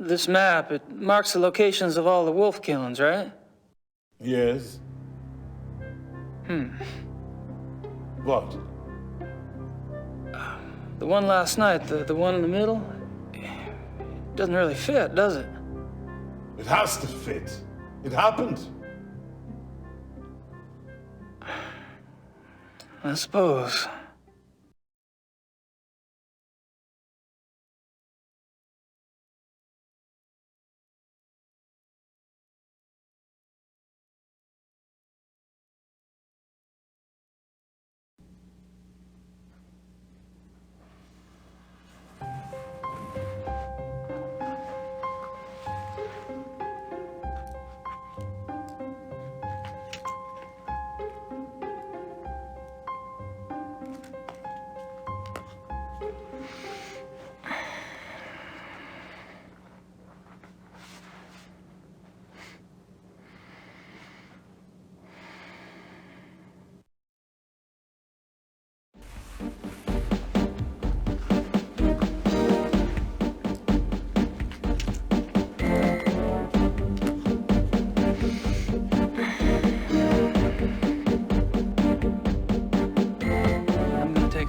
This map, it marks the locations of all the wolf killings, right? Yes. What? The one last night, the one in the middle, doesn't really fit, does it? It has to fit. It happened. I suppose.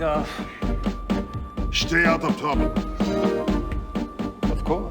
Off. Stay out of trouble. Of course.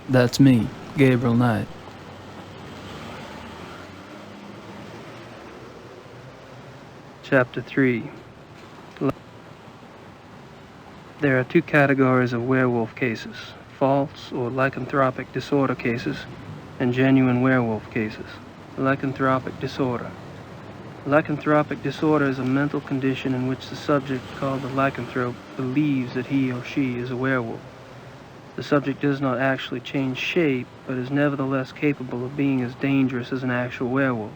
That's me, Gabriel Knight. Chapter 3. There are two categories of werewolf cases: false or lycanthropic disorder cases, and genuine werewolf cases. Lycanthropic disorder. Lycanthropic disorder is a mental condition in which the subject, called the lycanthrope, believes that he or she is a werewolf. The subject does not actually change shape, but is nevertheless capable of being as dangerous as an actual werewolf.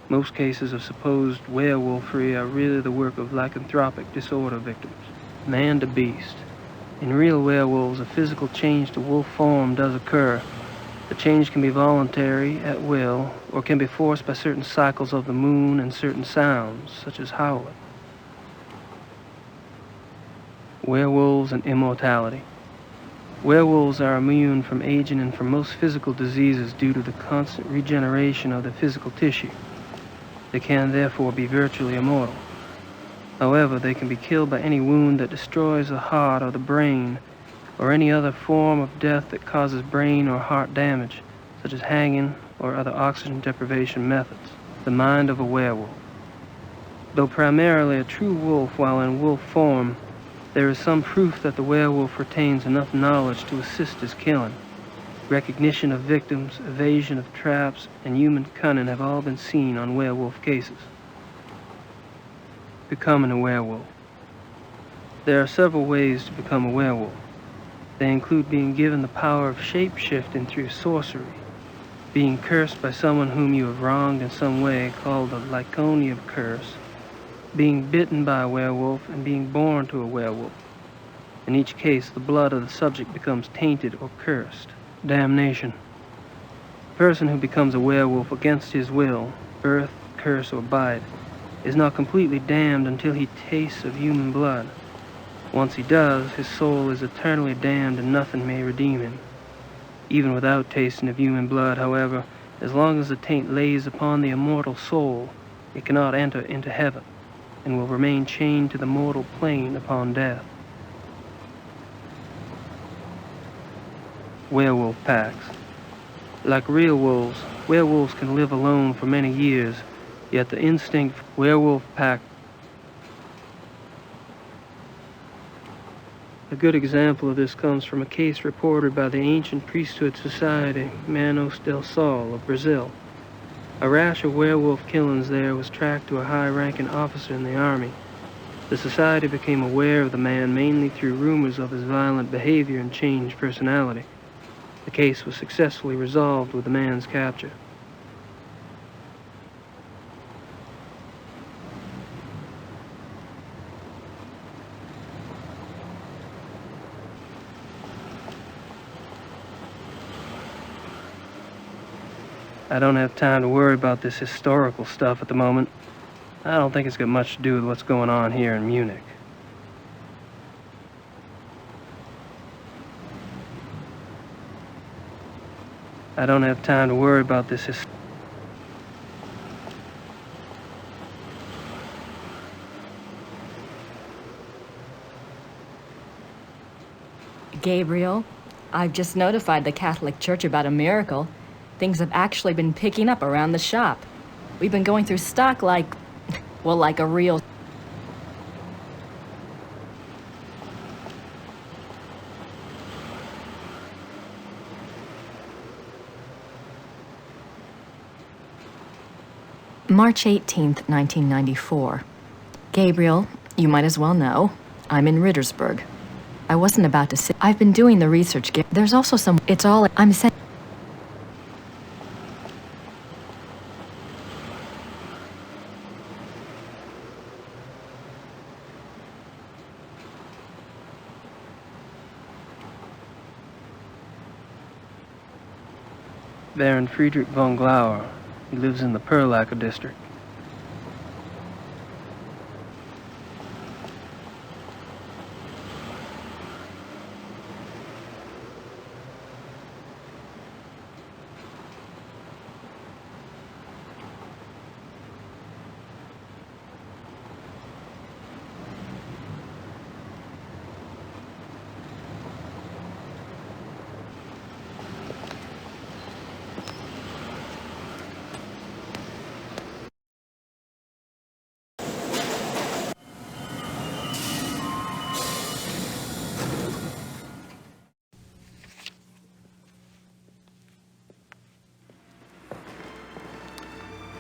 Most cases of supposed werewolfery are really the work of lycanthropic disorder victims. Man to beast. In real werewolves, a physical change to wolf form does occur. The change can be voluntary, at will, or can be forced by certain cycles of the moon and certain sounds, such as howling. Werewolves and immortality. Werewolves are immune from aging and from most physical diseases due to the constant regeneration of the physical tissue. They can therefore be virtually immortal. However, they can be killed by any wound that destroys the heart or the brain, or any other form of death that causes brain or heart damage, such as hanging or other oxygen deprivation methods. The mind of a werewolf. Though primarily a true wolf while in wolf form, there is some proof that the werewolf retains enough knowledge to assist his killing. Recognition of victims, evasion of traps, and human cunning have all been seen on werewolf cases. Becoming a werewolf. There are several ways to become a werewolf. They include being given the power of shape-shifting through sorcery, being cursed by someone whom you have wronged in some way, called the Lyconian curse, being bitten by a werewolf, and being born to a werewolf. In each case, the blood of the subject becomes tainted or cursed. Damnation. A person who becomes a werewolf against his will, birth, curse, or bite, is not completely damned until he tastes of human blood. Once he does, his soul is eternally damned and nothing may redeem him. Even without tasting of human blood, however, as long as the taint lays upon the immortal soul, it cannot enter into heaven, and will remain chained to the mortal plane upon death. Werewolf packs. Like real wolves, werewolves can live alone for many years, yet the instinct werewolf pack A good example of this comes from a case reported by the ancient priesthood society Manos del Sol of Brazil. A rash of werewolf killings there was tracked to a high-ranking officer in the army. The society became aware of the man mainly through rumors of his violent behavior and changed personality. The case was successfully resolved with the man's capture. I don't have time to worry about this historical stuff at the moment. I don't think it's got much to do with what's going on here in Munich. I don't have time to worry about this Gabriel, I've just notified the Catholic Church about a miracle. Things have actually been picking up around the shop. We've been going through stock like a real... March 18th, 1994. Gabriel, you might as well know, I'm in Rittersburg. I wasn't about to say... I've been doing the research. There's also some... It's all... I'm saying... Baron Friedrich von Glauer. He lives in the Perlacher district.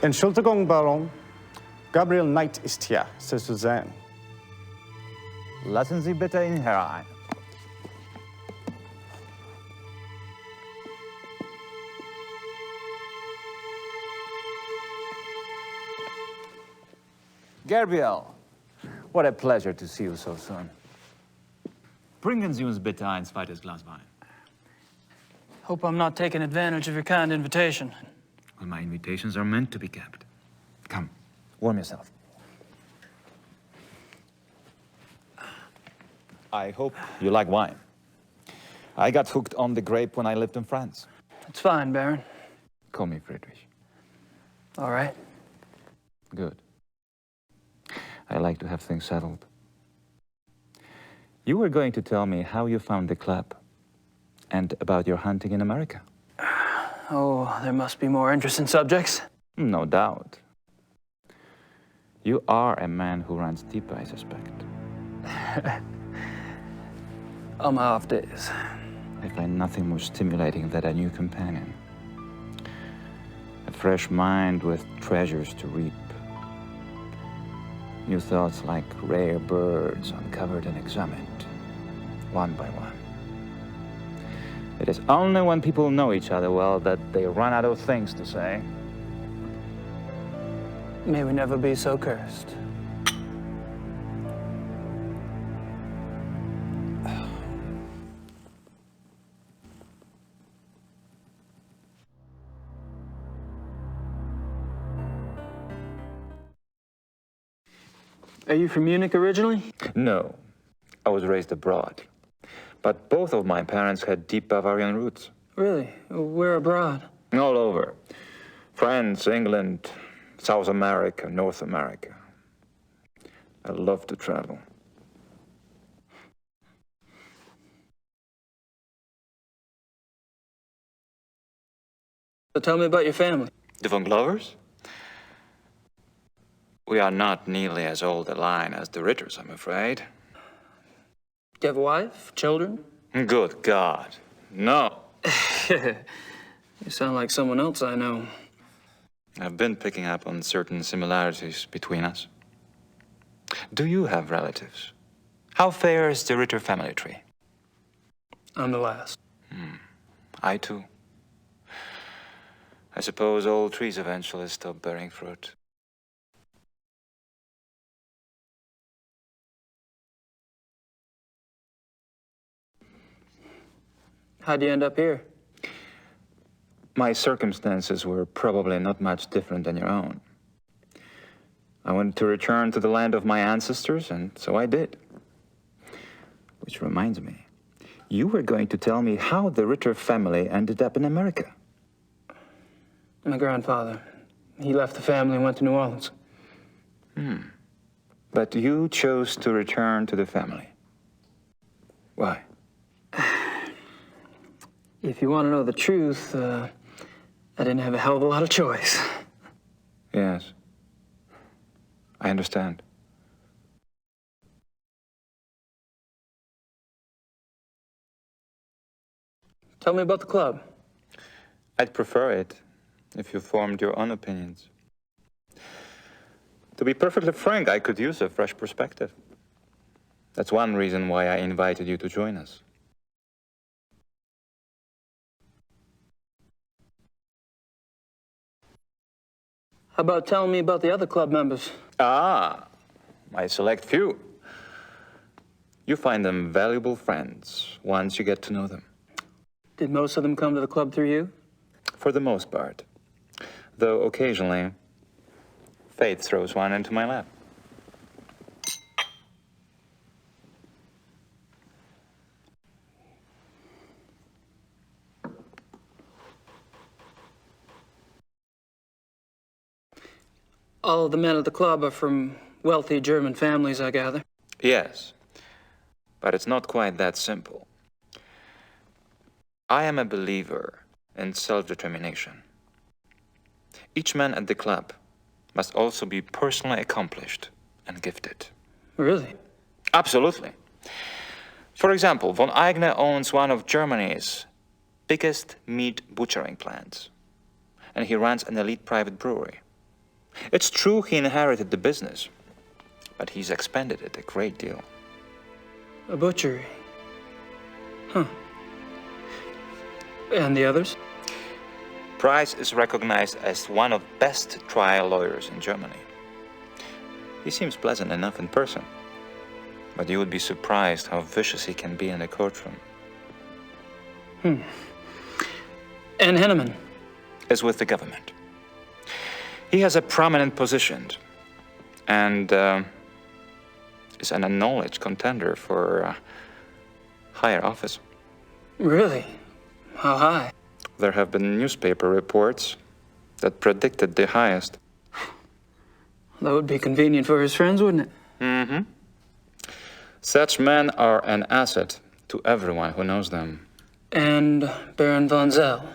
Entschuldigung, Baron. Gabriel Knight ist hier, Sie zu sehen. Lassen Sie bitte ihn herein. Gabriel, what a pleasure to see you so soon. Bringen Sie uns bitte ein zweites Glas Wein. Hope I'm not taking advantage of your kind invitation. Well, my invitations are meant to be kept. Come, warm yourself. I hope you like wine. I got hooked on the grape when I lived in France. It's fine, Baron. Call me Friedrich. All right. Good. I like to have things settled. You were going to tell me how you found the club and about your hunting in America. Oh, there must be more interesting subjects. No doubt. You are a man who runs deep, I suspect. On my off days. I find nothing more stimulating than a new companion. A fresh mind with treasures to reap. New thoughts like rare birds uncovered and examined, one by one. It is only when people know each other well that they run out of things to say. May we never be so cursed. Are you from Munich originally? No, I was raised abroad. But both of my parents had deep Bavarian roots. Really? Where abroad? All over. France, England, South America, North America. I love to travel. So tell me about your family. The von Glovers? We are not nearly as old a line as the Ritters, I'm afraid. Do you have a wife, children? Good God, no. You sound like someone else I know. I've been picking up on certain similarities between us. Do you have relatives? How fares the Ritter family tree? I'm the last. I too. I suppose all trees eventually stop bearing fruit. How'd you end up here? My circumstances were probably not much different than your own. I wanted to return to the land of my ancestors, and so I did. Which reminds me, you were going to tell me how the Ritter family ended up in America. My grandfather. He left the family and went to New Orleans. But you chose to return to the family. Why? If you want to know the truth, I didn't have a hell of a lot of choice. Yes. I understand. Tell me about the club. I'd prefer it if you formed your own opinions. To be perfectly frank, I could use a fresh perspective. That's one reason why I invited you to join us. How about telling me about the other club members? Ah, my select few. You find them valuable friends once you get to know them. Did most of them come to the club through you? For the most part. Though occasionally, fate throws one into my lap. All of the men at the club are from wealthy German families, I gather. Yes, but it's not quite that simple. I am a believer in self-determination. Each man at the club must also be personally accomplished and gifted. Really? Absolutely. For example, von Eigner owns one of Germany's biggest meat butchering plants, and he runs an elite private brewery. It's true he inherited the business, but he's expanded it a great deal. A butchery. Huh. And the others? Price is recognized as one of the best trial lawyers in Germany. He seems pleasant enough in person, but you would be surprised how vicious he can be in a courtroom. And Henneman? Is with the government. He has a prominent position and is an acknowledged contender for higher office. Really? How high? There have been newspaper reports that predicted the highest. That would be convenient for his friends, wouldn't it? Such men are an asset to everyone who knows them. And Baron von Zell?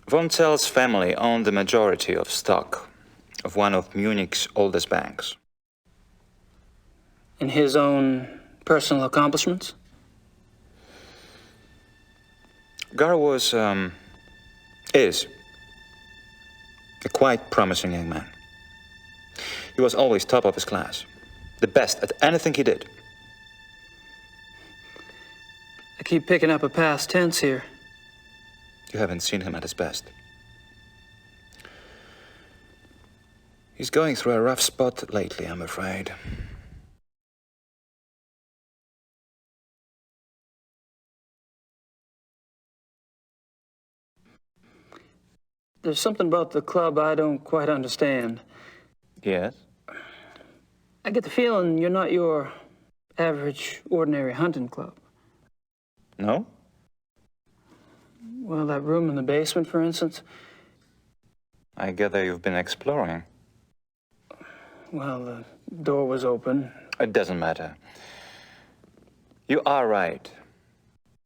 Von Zell's family owned the majority of stock of one of Munich's oldest banks. And his own personal accomplishments? Gar is a quite promising young man. He was always top of his class, the best at anything he did. I keep picking up a past tense here. You haven't seen him at his best. He's going through a rough spot lately, I'm afraid. There's something about the club I don't quite understand. Yes? I get the feeling you're not your average, ordinary hunting club. No? Well, that room in the basement, for instance. I gather you've been exploring. Well, the door was open. It doesn't matter. You are right.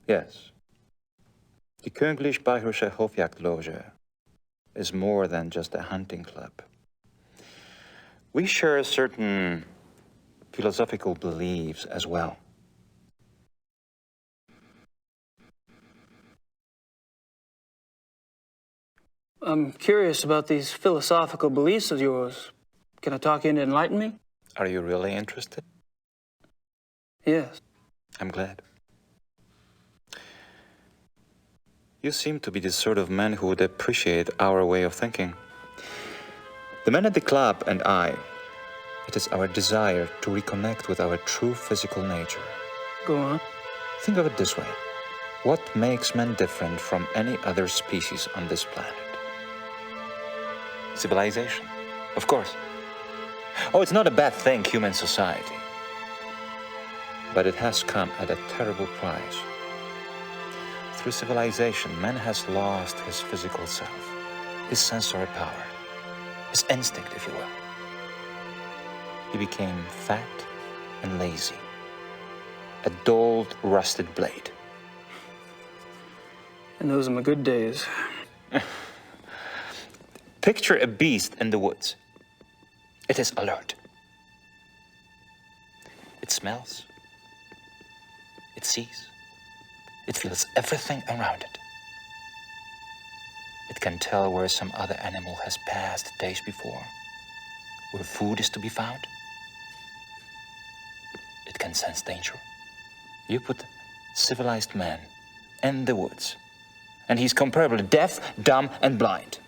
Yes. Die Königlich Bayerische Hofjagdloge is more than just a hunting club. We share certain philosophical beliefs as well. I'm curious about these philosophical beliefs of yours. Can I talk you into enlighten me? Are you really interested? Yes. I'm glad. You seem to be the sort of man who would appreciate our way of thinking. The men at the club and I, it is our desire to reconnect with our true physical nature. Go on. Think of it this way. What makes men different from any other species on this planet? Civilization, of course. Oh, it's not a bad thing, human society. But it has come at a terrible price. Through civilization, man has lost his physical self, his sensory power, his instinct, if you will. He became fat and lazy, a dulled, rusted blade. And those are my good days. Picture a beast in the woods. It is alert. It smells. It sees. It feels everything around it. It can tell where some other animal has passed days before, where food is to be found. It can sense danger. You put civilized man in the woods, and he's comparably deaf, dumb, and blind.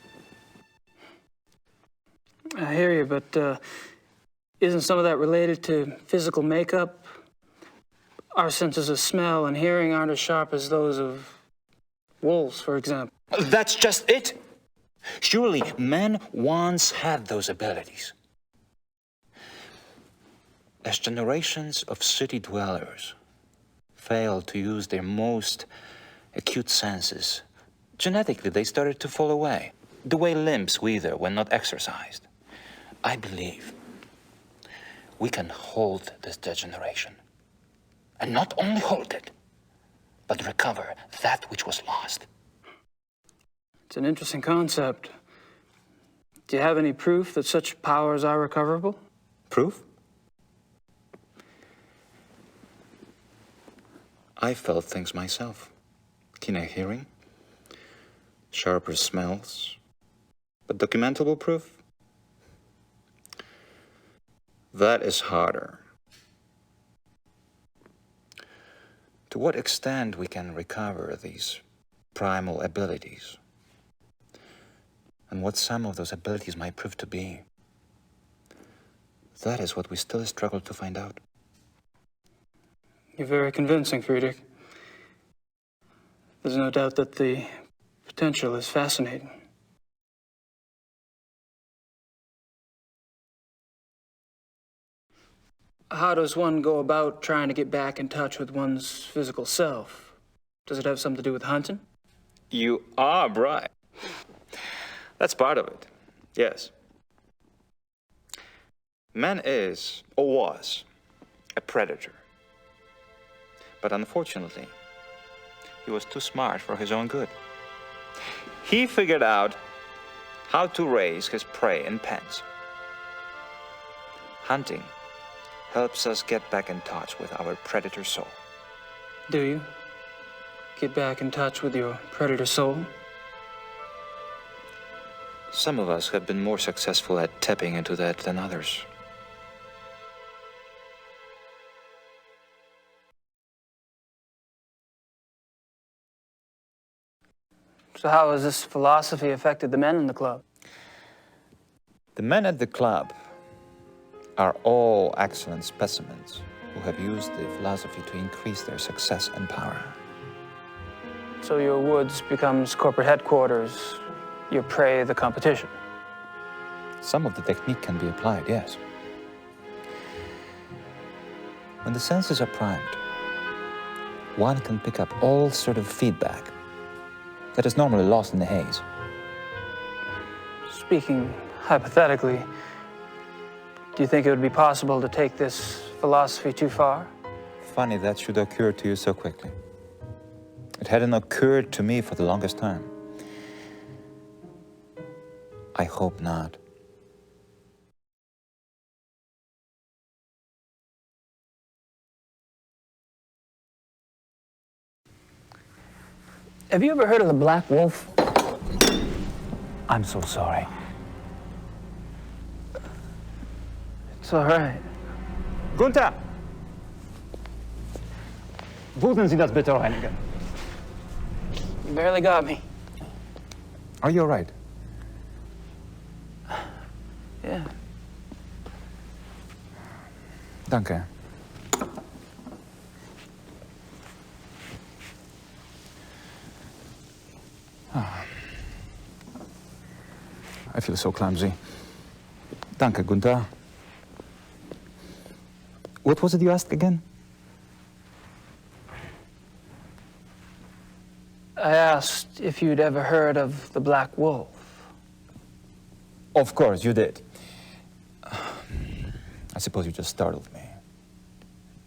I hear you, but isn't some of that related to physical makeup? Our senses of smell and hearing aren't as sharp as those of wolves, for example. That's just it. Surely man once had those abilities. As generations of city dwellers failed to use their most acute senses, genetically they started to fall away, the way limbs wither when not exercised. I believe we can hold this degeneration. And not only hold it, but recover that which was lost. It's an interesting concept. Do you have any proof that such powers are recoverable? Proof? I felt things myself. Keener hearing, sharper smells, but documentable proof? That is harder. To what extent we can recover these primal abilities, and what some of those abilities might prove to be, that is what we still struggle to find out. You're very convincing, Friedrich. There's no doubt that the potential is fascinating. How does one go about trying to get back in touch with one's physical self? Does it have something to do with hunting? You are right. That's part of it, yes. Man is, or was, a predator. But unfortunately, he was too smart for his own good. He figured out how to raise his prey in pens. Hunting helps us get back in touch with our predator soul. Do you? Get back in touch with your predator soul? Some of us have been more successful at tapping into that than others. So how has this philosophy affected the men in the club? The men at the club are all excellent specimens who have used the philosophy to increase their success and power. So your woods becomes corporate headquarters, your prey the competition. Some of the technique can be applied, yes. When the senses are primed, one can pick up all sort of feedback that is normally lost in the haze. Speaking hypothetically, do you think it would be possible to take this philosophy too far? Funny that should occur to you so quickly. It hadn't occurred to me for the longest time. I hope not. Have you ever heard of the black wolf? I'm so sorry. It's all right. Gunther! Würden Sie das bitte reinigen? You barely got me. Are you all right? Yeah. Danke. I feel so clumsy. Danke, Gunther. What was it you asked again? I asked if you'd ever heard of the Black Wolf. Of course, you did. I suppose you just startled me.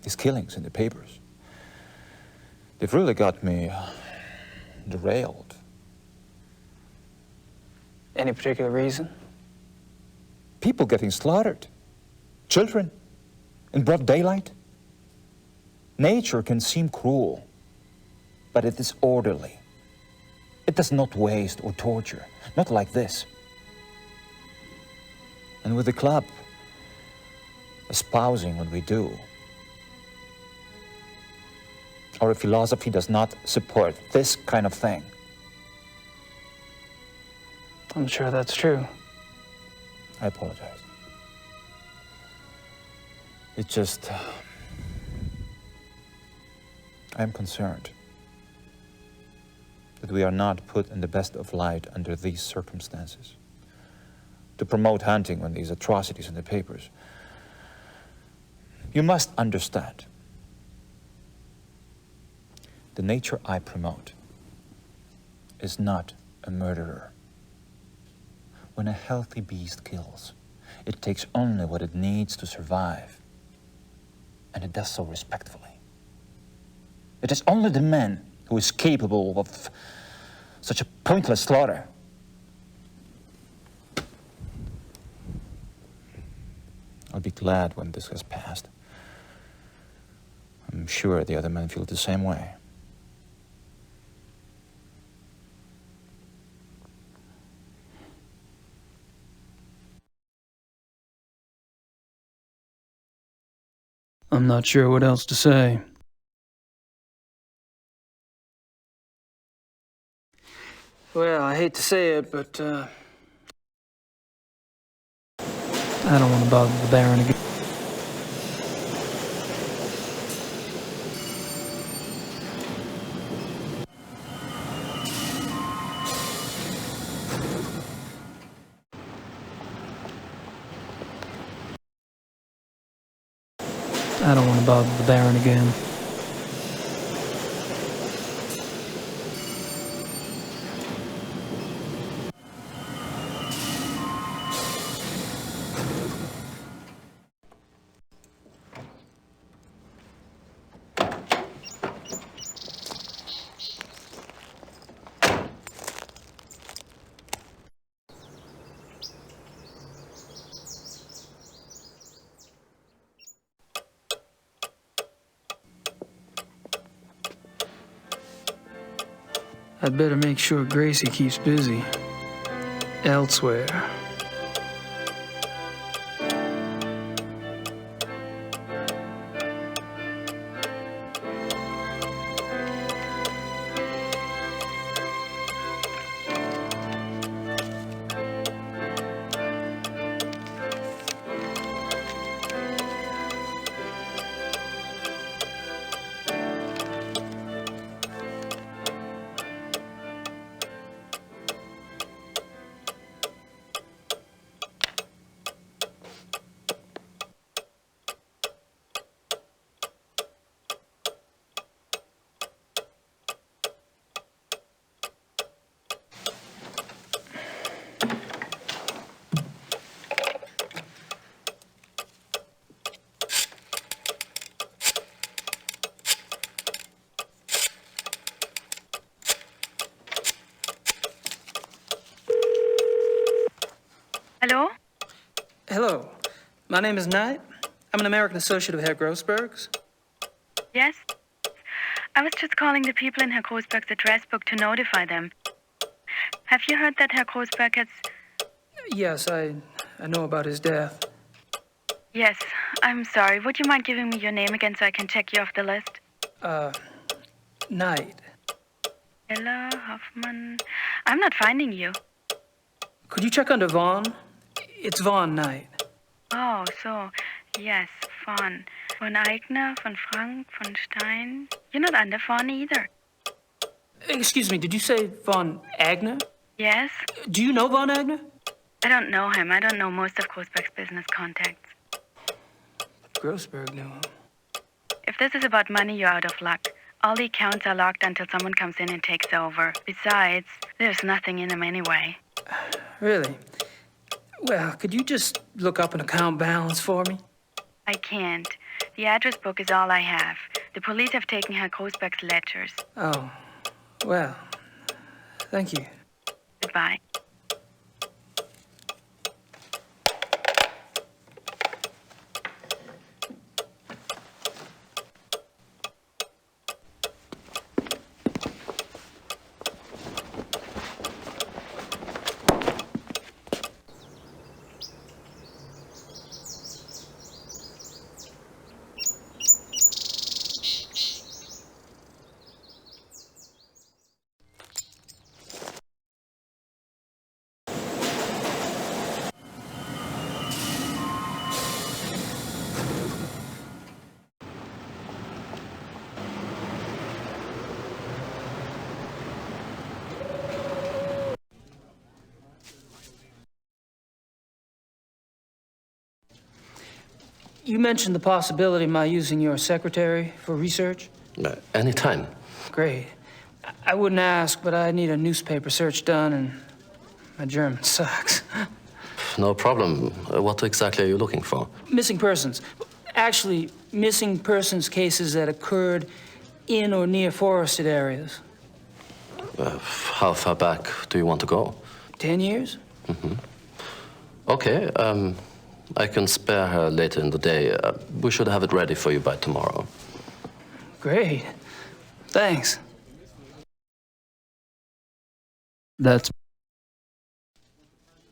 These killings in the papers, they've really got me derailed. Any particular reason? People getting slaughtered. Children, in broad daylight. Nature can seem cruel, but it is orderly. It does not waste or torture, not like this. And with the club espousing what we do, our philosophy does not support this kind of thing. I'm sure that's true. I apologize. It's just, I'm concerned that we are not put in the best of light under these circumstances. To promote hunting when these atrocities in the papers. You must understand, the nature I promote is not a murderer. When a healthy beast kills, it takes only what it needs to survive, and it does so respectfully. It is only the man who is capable of such a pointless slaughter. I'll be glad when this has passed. I'm sure the other men feel the same way. I'm not sure what else to say. Well, I hate to say it, but I don't want to bother the Baron again. I don't want to bother the Baron again. I'd better make sure Gracie keeps busy elsewhere. Hello? hello. My name is Knight. I'm an American associate of Herr Grossberg's. Yes? I was just calling the people in Herr Großberg's address book to notify them. Have you heard that Herr Großberg has... Yes, I know about his death. Yes, I'm sorry. Would you mind giving me your name again so I can check you off the list? Knight. Ella Hoffman... I'm not finding you. Could you check under Vaughn? It's Vaughn Knight. Oh, so... Yes, Von. Von Eigner, von Frank, von Stein... You're not under Von either. Excuse me, did you say Von Agner? Yes? Do you know Von Agner? I don't know him. I don't know most of Großberg's business contacts. Grossberg knew him. If this is about money, you're out of luck. All the accounts are locked until someone comes in and takes over. Besides, there's nothing in them anyway. Really? Well, could you just look up an account balance for me? I can't. The address book is all I have. The police have taken Herr Großberg's ledgers. Oh, well, thank you. Goodbye. You mentioned the possibility of my using your secretary for research? Anytime. Great. I wouldn't ask, but I need a newspaper search done, and my German sucks. No problem. What exactly are you looking for? Missing persons. Actually, missing persons cases that occurred in or near forested areas. How far back do you want to go? 10 years? Okay, I can spare her later in the day. We should have it ready for you by tomorrow. Great. Thanks. That's...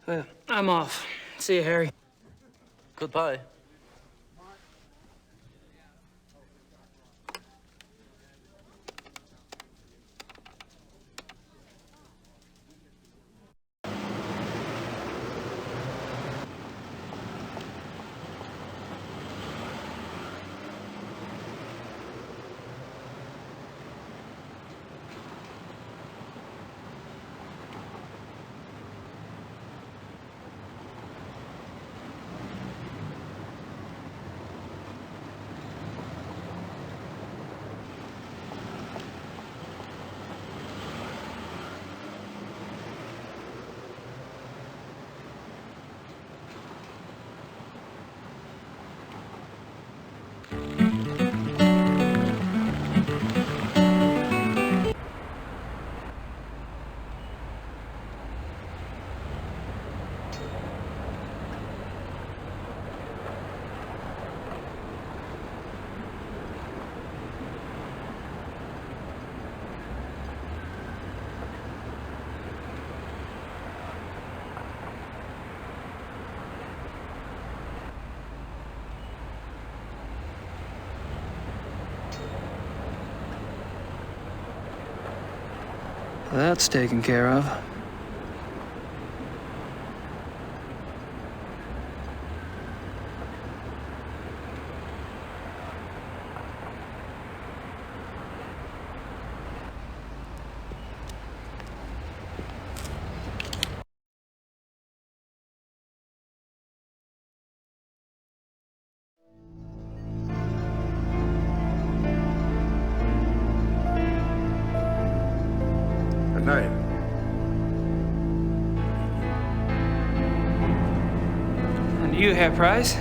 Well, I'm off. See you, Harry. Goodbye. That's taken care of. Good night. And you, Herr Price? You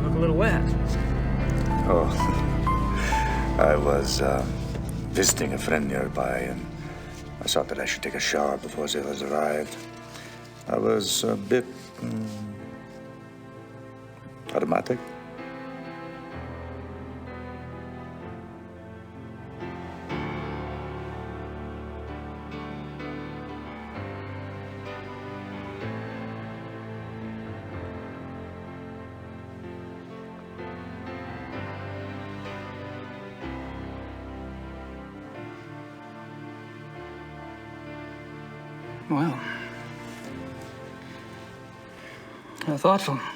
look a little wet. Oh, I was visiting a friend nearby, and I thought that I should take a shower before sailors arrived. I was a bit Automatic? Well, how thoughtful.